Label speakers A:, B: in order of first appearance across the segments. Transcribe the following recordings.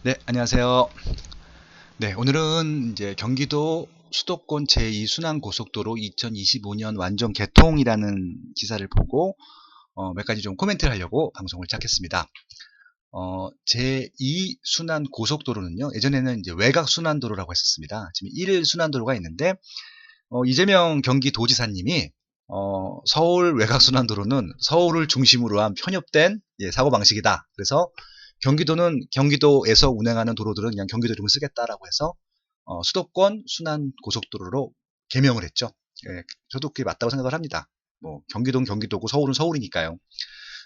A: 네, 안녕하세요. 네, 오늘은 이제 경기도 수도권 제2순환고속도로 2025년 완전 개통이라는 기사를 보고 몇 가지 좀 코멘트를 하려고 방송을 시작했습니다. 제2순환고속도로는요, 예전에는 이제 외곽순환도로라고 했었습니다. 지금 1순환도로가 있는데, 이재명 경기도지사님이 서울 외곽순환도로는 서울을 중심으로 한 편협된 사고방식이다. 그래서 경기도는 경기도에서 운행하는 도로들은 그냥 경기도 이름을 쓰겠다라고 해서 수도권 순환고속도로로 개명을 했죠. 예, 저도 그게 맞다고 생각을 합니다. 뭐 경기도는 경기도고 서울은 서울이니까요.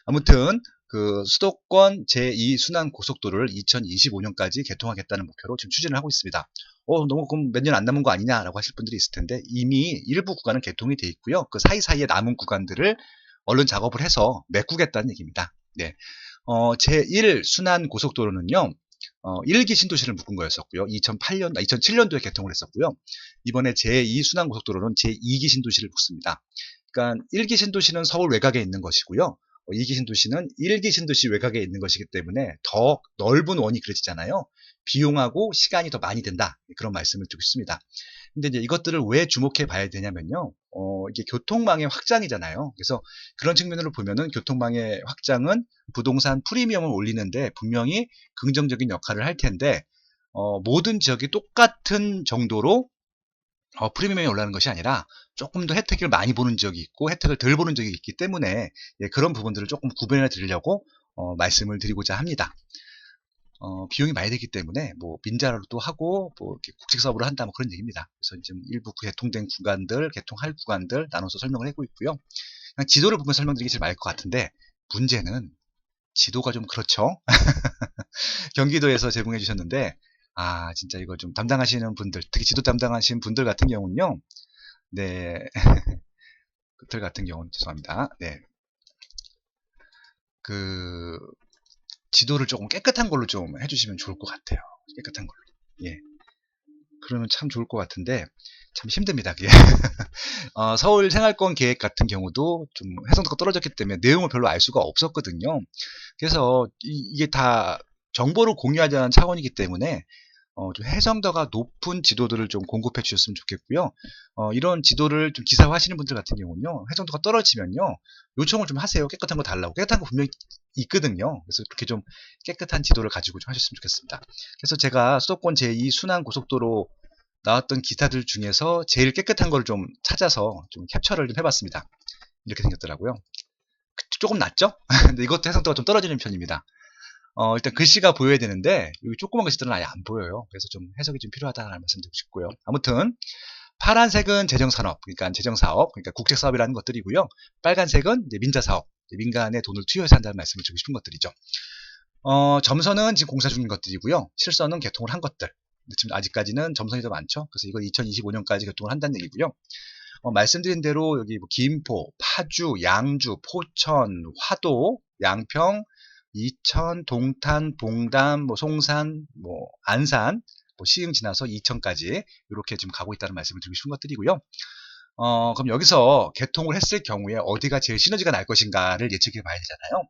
A: 아무튼 그 수도권 제2순환고속도로를 2025년까지 개통하겠다는 목표로 지금 추진을 하고 있습니다. 너무 그럼 몇 년 안 남은 거 아니냐라고 하실 분들이 있을 텐데 이미 일부 구간은 개통이 돼 있고요. 그 사이사이에 남은 구간들을 얼른 작업을 해서 메꾸겠다는 얘기입니다. 네. 제1순환고속도로는요. 1기 신도시를 묶은 거였었고요. 2007년도에 개통을 했었고요. 이번에 제2순환고속도로는 제2기 신도시를 묶습니다. 그러니까 1기 신도시는 서울 외곽에 있는 것이고요. 2기 신도시는 1기 신도시 외곽에 있는 것이기 때문에 더 넓은 원이 그려지잖아요. 비용하고 시간이 더 많이 든다. 그런 말씀을 드리고 싶습니다. 근데 이제 이것들을 왜 주목해 봐야 되냐면요. 이게 교통망의 확장이잖아요. 그래서 그런 측면으로 보면은 교통망의 확장은 부동산 프리미엄을 올리는데 분명히 긍정적인 역할을 할 텐데, 모든 지역이 똑같은 정도로 프리미엄이 올라가는 것이 아니라 조금 더 혜택을 많이 보는 지역이 있고 혜택을 덜 보는 지역이 있기 때문에 그런 부분들을 조금 구분해 드리려고 말씀을 드리고자 합니다. 비용이 많이 들기 때문에 뭐 민자로도 하고 뭐 이렇게 국책 사업으로 한다 뭐 그런 얘기입니다. 그래서 지금 일부 개통된 구간들, 개통할 구간들 나눠서 설명을 하고 있고요. 그냥 지도를 보면 설명드리기 제일 맞을 것 같은데 문제는 지도가 좀 그렇죠. 경기도에서 제공해 주셨는데 진짜 이거 좀 담당하시는 분들, 특히 지도 담당하시는 분들 같은 경우는요. 네, 그들 같은 경우는 죄송합니다. 네, 그 지도를 조금 깨끗한 걸로 좀 해주시면 좋을 것 같아요. 깨끗한 걸로. 예. 그러면 참 좋을 것 같은데 참 힘듭니다. 그게. 서울 생활권 계획 같은 경우도 좀 해상도가 떨어졌기 때문에 내용을 별로 알 수가 없었거든요. 그래서 이게 다 정보를 공유하자는 차원이기 때문에 좀 해상도가 높은 지도들을 좀 공급해 주셨으면 좋겠고요. 이런 지도를 좀 기사화하시는 분들 같은 경우는요, 해상도가 떨어지면요, 요청을 좀 하세요. 깨끗한 거 달라고. 깨끗한 거 분명히 있거든요. 그래서 그렇게 좀 깨끗한 지도를 가지고 좀 하셨으면 좋겠습니다. 그래서 제가 수도권 제2순환고속도로 나왔던 기사들 중에서 제일 깨끗한 걸 좀 찾아서 좀 캡처를 좀 해봤습니다. 이렇게 생겼더라고요. 조금 낫죠? 근데 이것도 해상도가 좀 떨어지는 편입니다. 일단 글씨가 보여야 되는데 여기 조그만 글씨들은 아예 안 보여요. 그래서 좀 해석이 좀 필요하다는 말씀 드리고 싶고요. 아무튼 파란색은 재정산업, 그러니까 재정사업, 그러니까 국책사업이라는 것들이고요. 빨간색은 이제 민자사업, 민간의 돈을 투여해서 한다는 말씀을 드리고 싶은 것들이죠. 점선은 지금 공사 중인 것들이고요. 실선은 개통을 한 것들. 지금 아직까지는 점선이 더 많죠. 그래서 이걸 2025년까지 개통을 한다는 얘기고요. 말씀드린 대로 여기 뭐 김포, 파주, 양주, 포천, 화도, 양평, 이천, 동탄, 봉담, 뭐 송산, 뭐 안산, 뭐 시흥 지나서 이천까지 이렇게 지금 가고 있다는 말씀을 드리고 싶은 것들이고요. 그럼 여기서 개통을 했을 경우에 어디가 제일 시너지가 날 것인가를 예측해 봐야 되잖아요.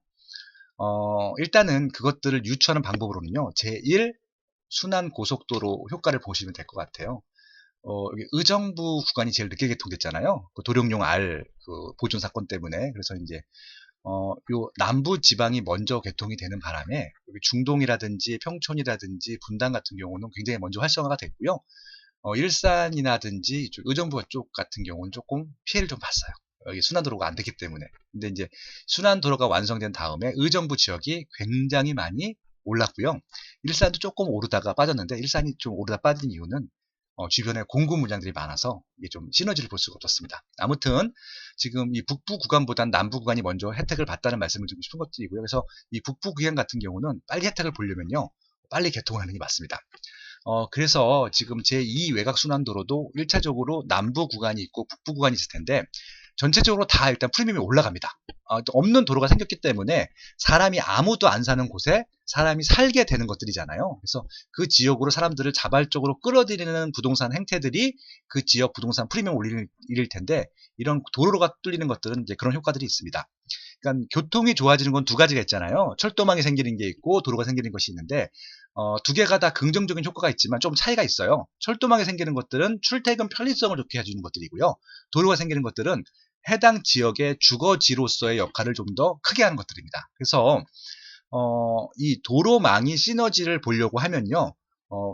A: 일단은 그것들을 유추하는 방법으로는요. 제1 순환 고속도로 효과를 보시면 될 것 같아요. 여기 의정부 구간이 제일 늦게 개통됐잖아요. 그 도룡뇽 알 그 보존 사건 때문에. 그래서 이제 요 남부 지방이 먼저 개통이 되는 바람에 여기 중동이라든지 평촌이라든지 분당 같은 경우는 굉장히 먼저 활성화가 됐고요. 일산이라든지 이쪽 의정부 쪽 같은 경우는 조금 피해를 좀 봤어요. 여기 순환도로가 안 됐기 때문에. 근데 이제 순환도로가 완성된 다음에 의정부 지역이 굉장히 많이 올랐고요. 일산도 조금 오르다가 빠졌는데 일산이 좀 오르다 빠진 이유는 주변에 공급 물량들이 많아서 이게 좀 시너지를 볼 수가 없었습니다. 아무튼 지금 이 북부 구간보단 남부 구간이 먼저 혜택을 받다는 말씀을 드리고 싶은 것들이고요. 그래서 이 북부 구간 같은 경우는 빨리 혜택을 보려면요. 빨리 개통을 하는 게 맞습니다. 그래서 지금 제2 외곽순환도로도 1차적으로 남부 구간이 있고 북부 구간이 있을 텐데 전체적으로 다 일단 프리미엄이 올라갑니다. 없는 도로가 생겼기 때문에 사람이 아무도 안 사는 곳에 사람이 살게 되는 것들이잖아요. 그래서 그 지역으로 사람들을 자발적으로 끌어들이는 부동산 행태들이 그 지역 부동산 프리미엄을 올릴 텐데 이런 도로가 뚫리는 것들은 이제 그런 효과들이 있습니다. 그러니까 교통이 좋아지는 건 두 가지가 있잖아요. 철도망이 생기는 게 있고 도로가 생기는 것이 있는데 두 개가 다 긍정적인 효과가 있지만 좀 차이가 있어요. 철도망이 생기는 것들은 출퇴근 편리성을 좋게 해주는 것들이고요. 도로가 생기는 것들은 해당 지역의 주거지로서의 역할을 좀 더 크게 하는 것들입니다. 그래서 이 도로망이 시너지를 보려고 하면요.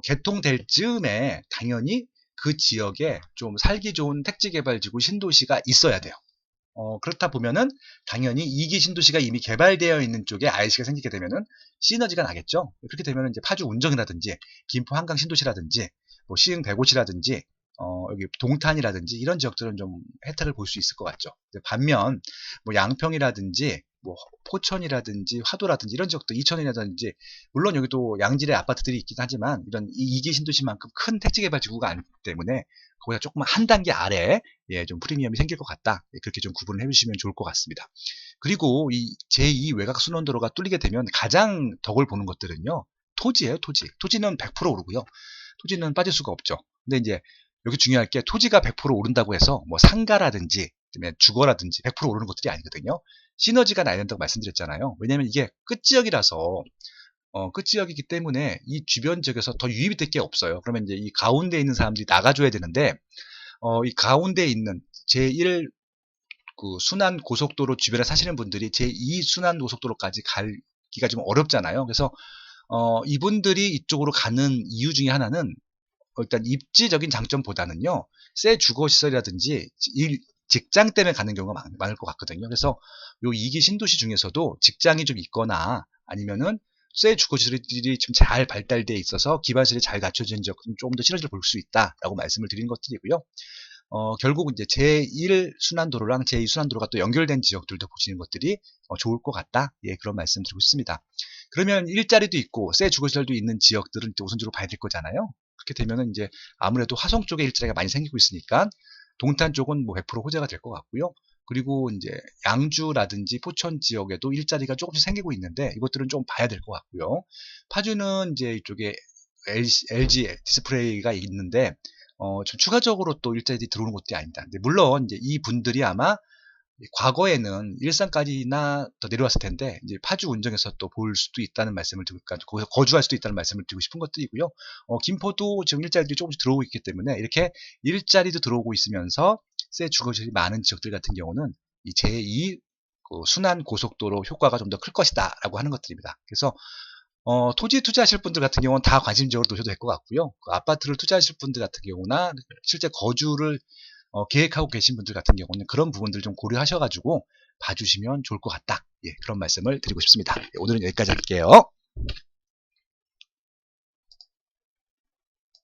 A: 개통될 즈음에 당연히 그 지역에 좀 살기 좋은 택지개발지구 신도시가 있어야 돼요. 그렇다 보면은 당연히 2기 신도시가 이미 개발되어 있는 쪽에 IC가 생기게 되면은 시너지가 나겠죠. 그렇게 되면은 이제 파주 운정이라든지 김포 한강 신도시라든지 뭐 시흥 백오시라든지 여기 동탄이라든지 이런 지역들은 좀 혜택을 볼 수 있을 것 같죠. 반면 뭐 양평이라든지 뭐 포천이라든지 화도라든지 이런 지역도 이천이라든지 물론 여기도 양질의 아파트들이 있긴 하지만 이런 2기 신도시만큼 큰 택지개발 지구가 아니기 때문에 거기다 조금 한 단계 아래 예, 좀 프리미엄이 생길 것 같다. 예, 그렇게 좀 구분을 해주시면 좋을 것 같습니다. 그리고 이 제2 외곽 순환도로가 뚫리게 되면 가장 덕을 보는 것들은요. 토지예요, 토지. 토지는 100% 오르고요. 토지는 빠질 수가 없죠. 근데 이제 여기 중요할 게 토지가 100% 오른다고 해서 뭐 상가라든지 그다음에 주거라든지 100% 오르는 것들이 아니거든요. 시너지가 나야 된다고 말씀드렸잖아요. 왜냐면 이게 끝지역이라서 끝지역이기 때문에 이 주변 지역에서 더 유입이 될 게 없어요. 그러면 이제 이 가운데 있는 사람들이 나가줘야 되는데 이 가운데 있는 제1 그 순환 고속도로 주변에 사시는 분들이 제2 순환 고속도로까지 가기가 좀 어렵잖아요. 그래서 이분들이 이쪽으로 가는 이유 중에 하나는 일단 입지적인 장점보다는요. 새 주거시설이라든지 직장 때문에 가는 경우가 많을 것 같거든요. 그래서 요 2기 신도시 중에서도 직장이 좀 있거나 아니면은 새 주거시설들이 좀 잘 발달되어 있어서 기반시설이 잘 갖춰진 지역은 조금 더 시너지를 볼 수 있다라고 말씀을 드리는 것들이고요. 결국 이제 제1순환도로랑 제2순환도로가 또 연결된 지역들도 보시는 것들이 좋을 것 같다. 예, 그런 말씀 드리고 싶습니다. 그러면 일자리도 있고 새 주거시설도 있는 지역들은 우선적으로 봐야 될 거잖아요. 그렇게 되면은 이제 아무래도 화성 쪽에 일자리가 많이 생기고 있으니까 동탄 쪽은 뭐 100% 호재가 될 것 같고요. 그리고 이제 양주라든지 포천 지역에도 일자리가 조금씩 생기고 있는데 이것들은 좀 봐야 될 것 같고요. 파주는 이제 이쪽에 LG 디스플레이가 있는데 좀 추가적으로 또 일자리들이 들어오는 것도 아닙니다. 근데 물론 이제 이 분들이 아마 과거에는 일산까지나 더 내려왔을 텐데 이제 파주 운정에서 또 볼 수도 있다는 말씀을 드리고 거기서 거주할 수도 있다는 말씀을 드리고 싶은 것들이고요. 김포도 지금 일자리들이 조금씩 들어오고 있기 때문에 이렇게 일자리도 들어오고 있으면서 새 주거지들이 많은 지역들 같은 경우는 이 제2 순환 고속도로 효과가 좀 더 클 것이다라고 하는 것들입니다. 그래서 토지 투자하실 분들 같은 경우는 다 관심적으로 보셔도 될 것 같고요. 그 아파트를 투자하실 분들 같은 경우나 실제 거주를 계획하고 계신 분들 같은 경우는 그런 부분들 좀 고려하셔가지고 봐주시면 좋을 것 같다. 예, 그런 말씀을 드리고 싶습니다. 예, 오늘은 여기까지 할게요.